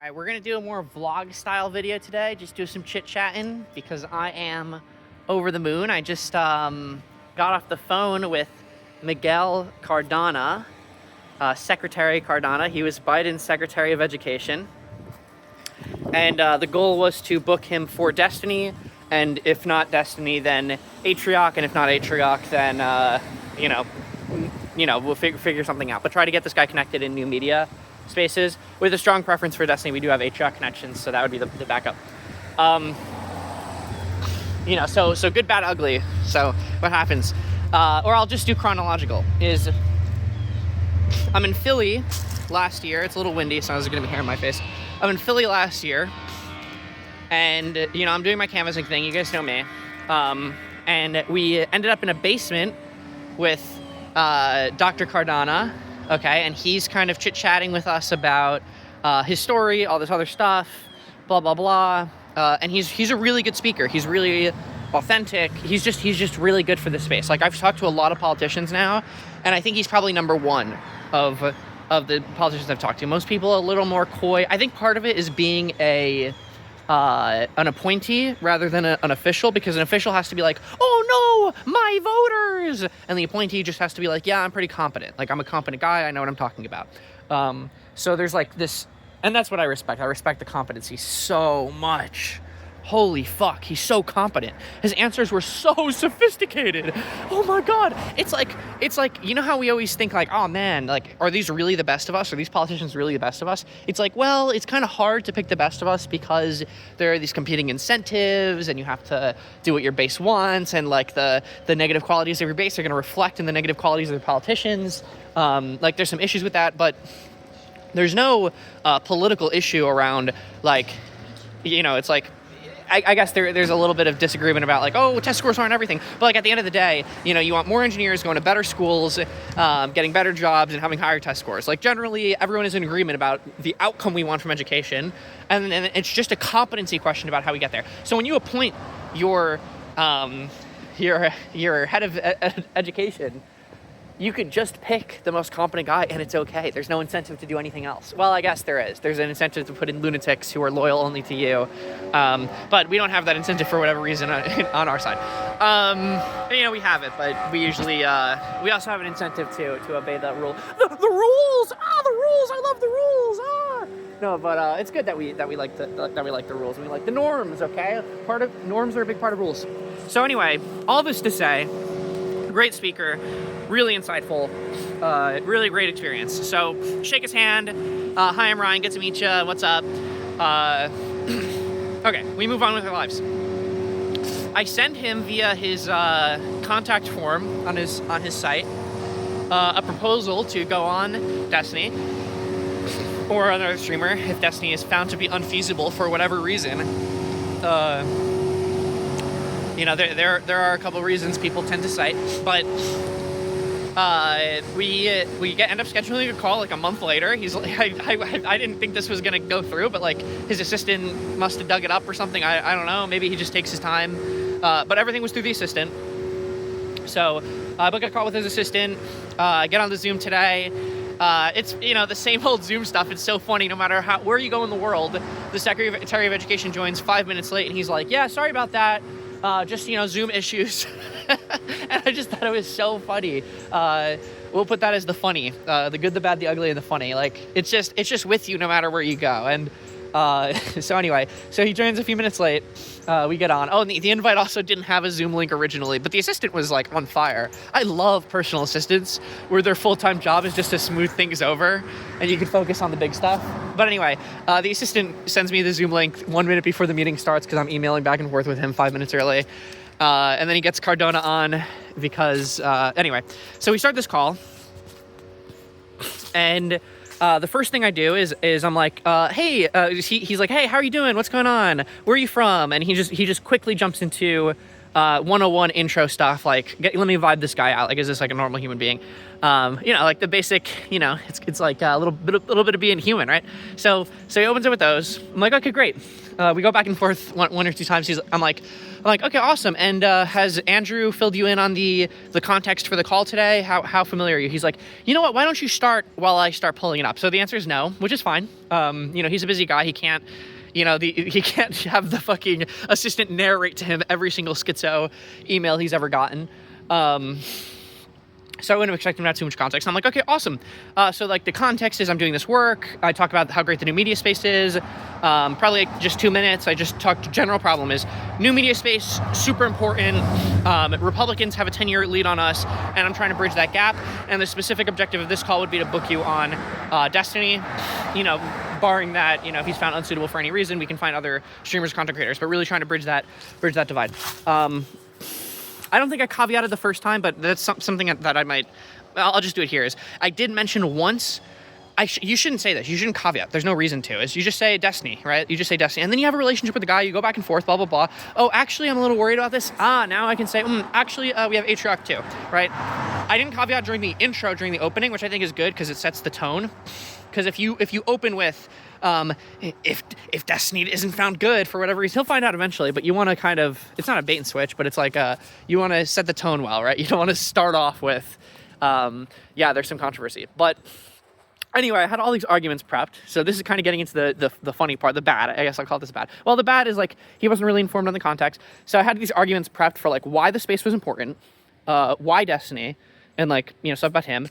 All right, we're gonna do a more vlog style video today. Just do some chit chatting because I am over the moon. I just got off the phone with Miguel Cardona, Secretary Cardona. He was Biden's Secretary of Education. And the goal was to book him for Destiny. And if not Destiny, then Atrioc. And if not Atrioc, then, we'll figure something out. But try to get this guy connected in new media spaces. With a strong preference for Destiny, we do have Atrioc connections, so that would be the backup. So good, bad, ugly. So what happens? Or I'll just do chronological. I'm in Philly last year. It's a little windy, so there's gonna be hair in my face. I'm in Philly last year, and I'm doing my canvassing thing. You guys know me. And we ended up in a basement with Dr. Cardona. Okay, and he's kind of chit-chatting with us about his story, all this other stuff, blah, blah, blah. And he's a really good speaker. He's really authentic. He's just really good for this space. Like, I've talked to a lot of politicians now, and I think he's probably number one of the politicians I've talked to. Most people are a little more coy. I think part of it is being an appointee rather than an official, because an official has to be like, oh no, my voters, and the appointee just has to be like, yeah, I'm pretty competent, like I'm a competent guy, I know what I'm talking about. So there's like this, and that's what I respect the competency so much. Holy fuck, he's so competent. His answers were so sophisticated. Oh my god. It's like, you know how we always think like, oh man, like, are these really the best of us? Are these politicians really the best of us? It's like, well, it's kind of hard to pick the best of us because there are these competing incentives and you have to do what your base wants, and like the negative qualities of your base are going to reflect in the negative qualities of the politicians. Like, there's some issues with that, but there's no political issue around, like, it's like, I guess there's a little bit of disagreement about like, oh, test scores aren't everything. But like, at the end of the day, you want more engineers going to better schools, getting better jobs, and having higher test scores. Like, generally, everyone is in agreement about the outcome we want from education, and it's just a competency question about how we get there. So when you appoint your head of education, you could just pick the most competent guy and it's okay. There's no incentive to do anything else. Well, I guess there is. There's an incentive to put in lunatics who are loyal only to you. But we don't have that incentive for whatever reason on our side. We have it, but we usually, we also have an incentive to obey the rule. The rules! The rules! I love the rules! No, but it's good that we like the rules. We like the norms, okay? Norms are a big part of rules. So anyway, all this to say, great speaker, really insightful, really great experience. So shake his hand. Hi, I'm Ryan. Good to meet you. What's up? Okay, we move on with our lives. I send him via his contact form on his site a proposal to go on Destiny or another streamer if Destiny is found to be unfeasible for whatever reason. There are a couple of reasons people tend to cite, but we end up scheduling a call like a month later. He's like, I didn't think this was gonna go through, but like his assistant must have dug it up or something. I don't know. Maybe he just takes his time. But everything was through the assistant. So I book a call with his assistant. Get on the Zoom today. It's the same old Zoom stuff. It's so funny. No matter where you go in the world, the Secretary of Education joins 5 minutes late, and he's like, "Yeah, sorry about that. Just Zoom issues." And I just thought it was so funny. We'll put that as the funny, the good, the bad, the ugly, and the funny. Like, it's just with you no matter where you go. And so anyway, so he joins a few minutes late. We get on. Oh, and the invite also didn't have a Zoom link originally, but the assistant was like on fire. I love personal assistants where their full-time job is just to smooth things over and you can focus on the big stuff. But anyway, the assistant sends me the Zoom link 1 minute before the meeting starts because I'm emailing back and forth with him 5 minutes early. And then he gets Cardona on because, anyway, so we start this call, and the first thing I do is I'm like, hey, he's like, hey, how are you doing? What's going on? Where are you from? And he just quickly jumps into 101 intro stuff, like, let me vibe this guy out. Like, is this like a normal human being? Like the basic, it's like a little bit of being human, right? So he opens it with those. I'm like, okay, great. We go back and forth one or two times. I'm like, okay, awesome. And has Andrew filled you in on the context for the call today? How familiar are you? He's like, you know what? Why don't you start while I start pulling it up? So the answer is no, which is fine. He's a busy guy. He can't. He can't have the fucking assistant narrate to him every single schizo email he's ever gotten. So I wouldn't have expected him to have too much context. I'm like, okay, awesome. So like the context is I'm doing this work. I talk about how great the new media space is. Probably like just 2 minutes. I just talked general problem is new media space, super important. Republicans have a 10-year lead on us, and I'm trying to bridge that gap. And the specific objective of this call would be to book you on Destiny. Barring that, if he's found unsuitable for any reason, we can find other streamers, content creators, but really trying to bridge that divide. I don't think I caveated the first time, but that's something that I might. I'll just do it here. Is I did mention once. You shouldn't say this. You shouldn't caveat. There's no reason to. Is you just say Destiny, right? You just say Destiny, and then you have a relationship with the guy. You go back and forth, blah blah blah. Oh, actually, I'm a little worried about this. Now I can say, actually, we have Atrioc too, right? I didn't caveat during the intro, during the opening, which I think is good because it sets the tone. Because if you open with if Destiny isn't found good for whatever reason, he'll find out eventually, but you want to kind of, it's not a bait and switch, but it's like you want to set the tone well, right? You don't want to start off with there's some controversy. But anyway, I had all these arguments prepped, so this is kind of getting into the funny part, the bad. I guess I'll call this bad. Well, the bad is like he wasn't really informed on the context, so I had these arguments prepped for like why the space was important, why Destiny, and like stuff about him,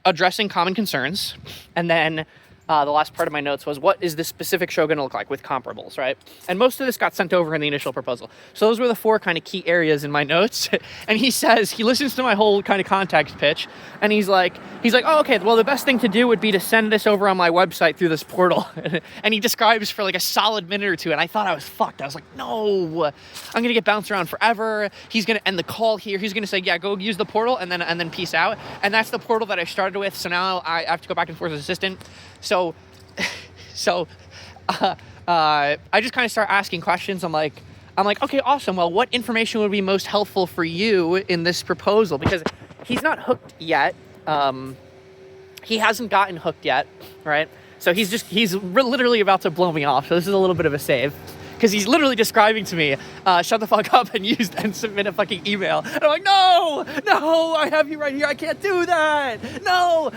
addressing common concerns, and then the last part of my notes was, what is this specific show going to look like with comparables, right? And most of this got sent over in the initial proposal. So those were the 4 kind of key areas in my notes. And he says, he listens to my whole kind of context pitch, and he's like, oh, okay, well, the best thing to do would be to send this over on my website through this portal. And he describes for like a solid minute or two, and I thought I was fucked. I was like, no, I'm going to get bounced around forever. He's going to end the call here. He's going to say, yeah, go use the portal, and then peace out. And that's the portal that I started with, so now I have to go back and forth as assistant. So I just kind of start asking questions. I'm like, okay, awesome. Well, what information would be most helpful for you in this proposal? Because he's not hooked yet. He hasn't gotten hooked yet, right? So he's literally about to blow me off. So this is a little bit of a save. Because he's literally describing to me, shut the fuck up and submit a fucking email. And I'm like, no, I have you right here. I can't do that. No.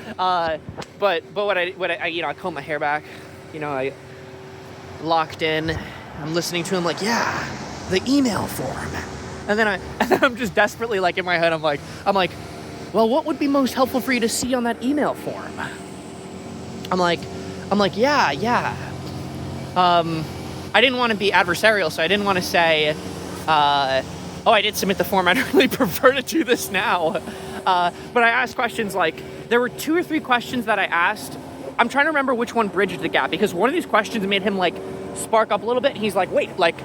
But what I comb my hair back, I locked in. I'm listening to him like, yeah, the email form. And then I'm just desperately like in my head, I'm like, well, what would be most helpful for you to see on that email form? I'm like, yeah. I didn't want to be adversarial, so I didn't want to say, I did submit the form. I'd really prefer to do this now. But I asked questions like, there were 2 or 3 questions that I asked. I'm trying to remember which one bridged the gap, because one of these questions made him like spark up a little bit. And he's like, wait, like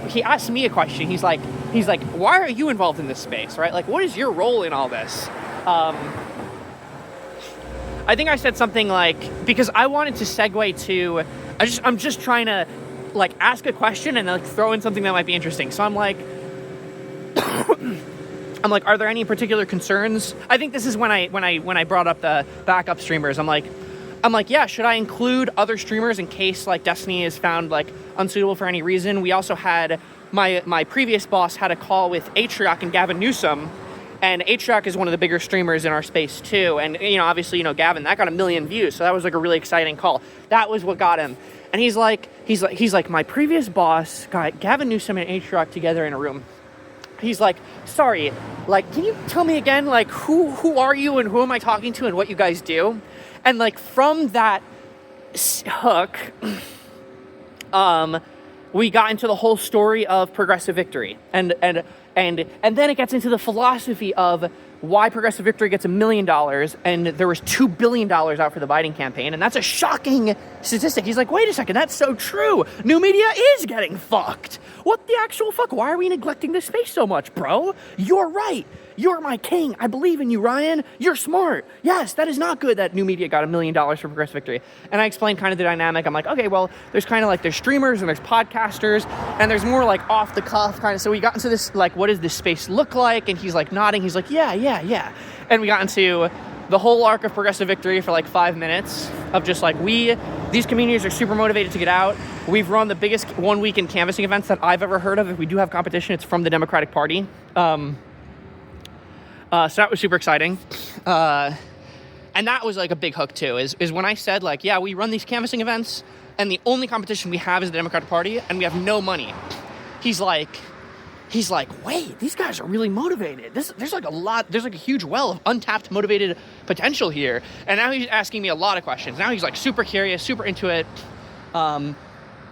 he asked me a question. He's like, why are you involved in this space, right? Like, what is your role in all this? I think I said something like, because I wanted to segue to, I'm just trying to like ask a question and like throw in something that might be interesting. So I'm like, are there any particular concerns? I think this is when I brought up the backup streamers. I'm like, yeah, should I include other streamers in case like Destiny is found like unsuitable for any reason? We also had my previous boss had a call with Atrioc and Gavin Newsom. And Atrioc is one of the bigger streamers in our space too. And obviously, Gavin, that got 1 million views. So that was like a really exciting call. That was what got him. And he's like, my previous boss got Gavin Newsom and Atrioc together in a room. He's like, sorry, like, can you tell me again, like, who are you and who am I talking to and what you guys do? And like from that hook, we got into the whole story of Progressive Victory. And then it gets into the philosophy of why Progressive Victory gets $1 million and there was $2 billion out for the Biden campaign. And that's a shocking statistic. He's like, wait a second, that's so true. New media is getting fucked. What the actual fuck? Why are we neglecting this space so much, bro? You're right. You're my king. I believe in you, Ryan. You're smart. Yes, that is not good that new media got $1 million for Progressive Victory. And I explained kind of the dynamic. I'm like, okay, well, there's kind of like, there's streamers and there's podcasters and there's more like off the cuff kind of. So we got into this, like, what does this space look like? And he's like nodding. He's like, yeah. And we got into the whole arc of Progressive Victory for like 5 minutes of just like, these communities are super motivated to get out. We've run the biggest 1 weekend canvassing events that I've ever heard of. If we do have competition, it's from the Democratic Party. So that was super exciting. And that was like a big hook too, is when I said like, yeah, we run these canvassing events and the only competition we have is the Democratic Party and we have no money. He's like, wait, these guys are really motivated. There's like a huge well of untapped motivated potential here. And now he's asking me a lot of questions. Now he's like super curious, super into it.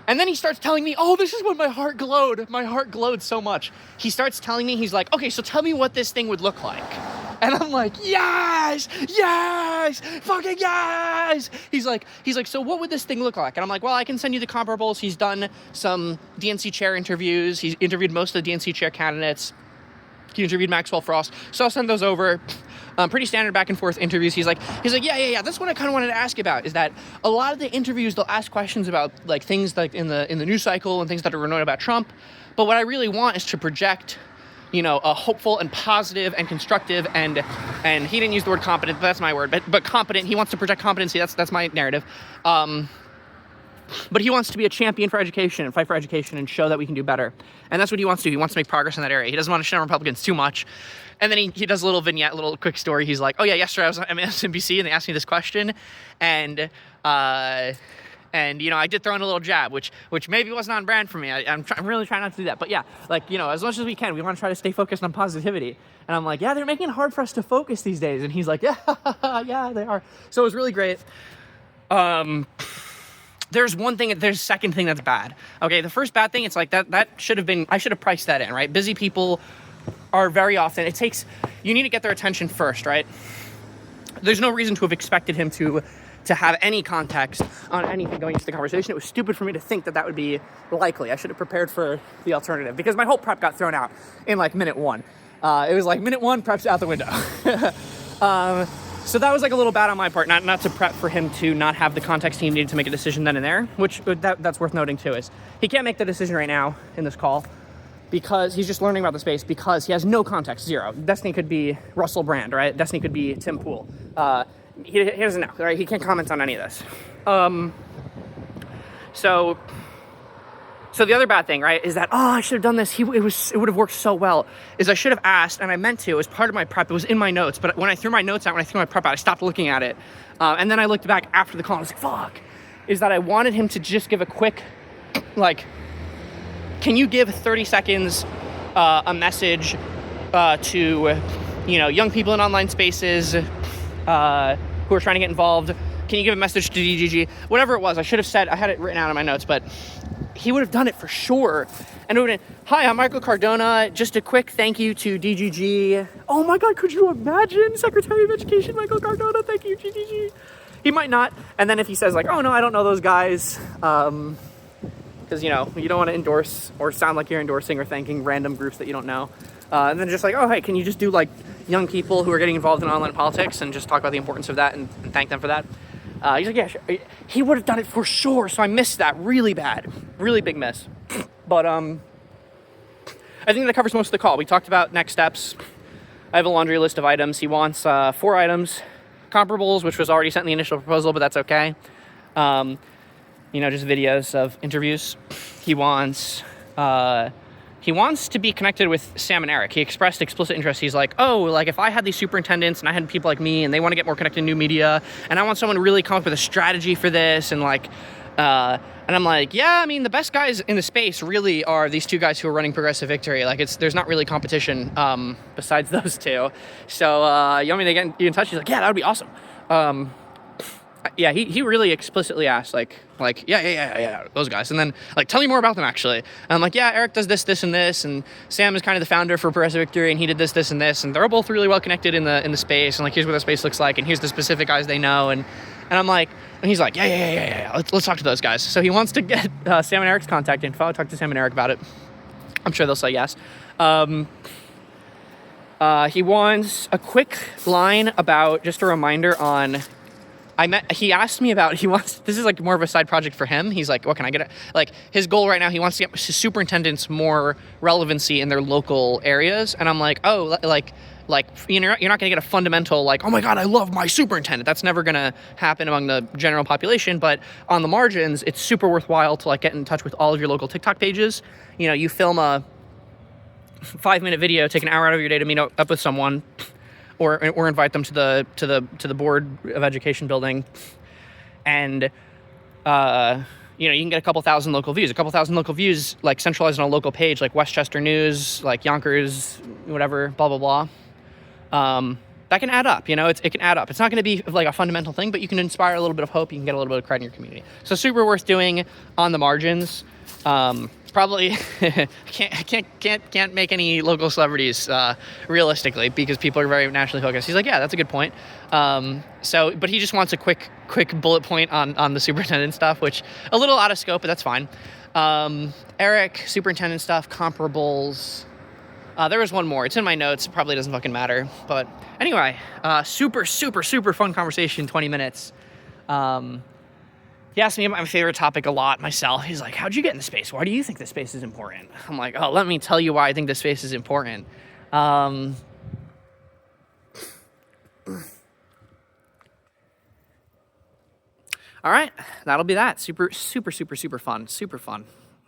And then he starts telling me, oh, this is when my heart glowed. My heart glowed so much. He starts telling me, he's like, okay, so tell me what this thing would look like. And I'm like, yes, fucking yes. He's like, so what would this thing look like? And I'm like, well, I can send you the comparables. He's done some DNC chair interviews. He's interviewed most of the DNC chair candidates. He interviewed Maxwell Frost. So I'll send those over. Pretty standard back and forth interviews. He's like, yeah. That's what I kind of wanted to ask about, is that a lot of the interviews, they'll ask questions about like things like in the news cycle and things that are annoyed about Trump. But what I really want is to project, a hopeful and positive and constructive and he didn't use the word competent, but that's my word, but competent. He wants to project competency. That's my narrative. But he wants to be a champion for education and fight for education and show that we can do better. And that's what he wants to do. He wants to make progress in that area. He doesn't want to shit on Republicans too much. And then he does a little vignette, a little quick story. He's like, oh yeah, yesterday I was on MSNBC and they asked me this question. And I did throw in a little jab, which maybe wasn't on brand for me. I'm really trying not to do that. But yeah, as much as we can, we want to try to stay focused on positivity. And I'm like, yeah, they're making it hard for us to focus these days. And he's like, yeah, they are. So it was really great. There's a second thing that's bad. Okay, the first bad thing, it's like that should have been, I should have priced that in, right? Busy people are very often, you need to get their attention first, right? There's no reason to have expected him to have any context on anything going into the conversation. It was stupid for me to think that would be likely. I should have prepared for the alternative because my whole prep got thrown out in like minute one. It was like minute one, prep's out the window. So that was like a little bad on my part, not to prep for him to not have the context he needed to make a decision then and there, which that's worth noting too, is he can't make the decision right now in this call because he's just learning about the space because he has no context, zero. Destiny could be Russell Brand, right? Destiny could be Tim Pool. He doesn't know, right? He can't comment on any of this. So the other bad thing, right, is that, I should have done this. It would have worked so well, is I should have asked, and I meant to, as part of my prep, it was in my notes, but when I threw my notes out, when I threw my prep out, I stopped looking at it. And then I looked back after the call, and I was like, fuck, is that I wanted him to just give a quick, can you give 30 seconds a message to, young people in online spaces who are trying to get involved? Can you give a message to DGG? Whatever it was, I should have said, I had it written out in my notes, but he would have done it for sure. And it would have been, hi, I'm Michael Cardona. Just a quick thank you to DGG. Oh my God, could you imagine? Secretary of Education Michael Cardona, thank you, DGG. He might not. And then if he says oh no, I don't know those guys. Because, you don't want to endorse or sound like you're endorsing or thanking random groups that you don't know. And then just oh, hey, can you just do young people who are getting involved in online politics and just talk about the importance of that and thank them for that? He's like, yeah, sure. He would have done it for sure. So I missed that really bad, really big miss. But I think that covers most of the call. We talked about next steps. I have a laundry list of items. He wants 4 items, comparables, which was already sent in the initial proposal, but that's okay. Just videos of interviews. He wants to be connected with Sam and Eric. He expressed explicit interest. He's like, if I had these superintendents and I had people like me and they want to get more connected in new media and I want someone to really come up with a strategy for this and and I'm like, yeah, I mean, the best guys in the space really are these 2 guys who are running Progressive Victory. There's not really competition besides those 2. So you want me to get in touch? He's like, yeah, that would be awesome. yeah, he really explicitly asked, like, yeah, those guys. And then, like, tell me more about them, actually. And I'm like, yeah, Eric does this, and this, and Sam is kind of the founder for Progressive Victory, and he did this, and this, and they're both really well connected in the space, and, like, here's what the space looks like, and here's the specific guys they know, and I'm like, and he's like, yeah, let's talk to those guys. So he wants to get Sam and Eric's contact info. I talked to Sam and Eric about it. I'm sure they'll say yes. He wants a quick line about, just a reminder on, he asked me about, this is like more of a side project for him. He's like, what can I get? Like, his goal right now, he wants to get superintendents more relevancy in their local areas. And I'm like, oh, like, you know, you're not going to get a fundamental, like, oh my God, I love my superintendent. That's never going to happen among the general population. But on the margins, it's super worthwhile to, like, get in touch with all of your local TikTok pages. You know, you film a 5-minute video, take an hour out of your day to meet up with someone, or invite them to the board of education building, and you know, you can get a couple thousand local views, like centralized on a local page, like Westchester News, like Yonkers, whatever, blah blah blah. That can add up, you know. It can add up. It's not going to be like a fundamental thing, but you can inspire a little bit of hope. You can get a little bit of credit in your community. So super worth doing on the margins. Probably can't make any local celebrities realistically, because people are very nationally focused. He's like, yeah, that's a good point. But he just wants a quick bullet point on the superintendent stuff, which a little out of scope, but that's fine. Eric, superintendent stuff, comparables. There was one more. It's in my notes. It probably doesn't fucking matter. But anyway, super fun conversation, 20 minutes. He asked me about my favorite topic a lot myself. He's like, how'd you get in the space? Why do you think the space is important? I'm like, oh, let me tell you why I think the space is important. All right, that'll be that. Super fun.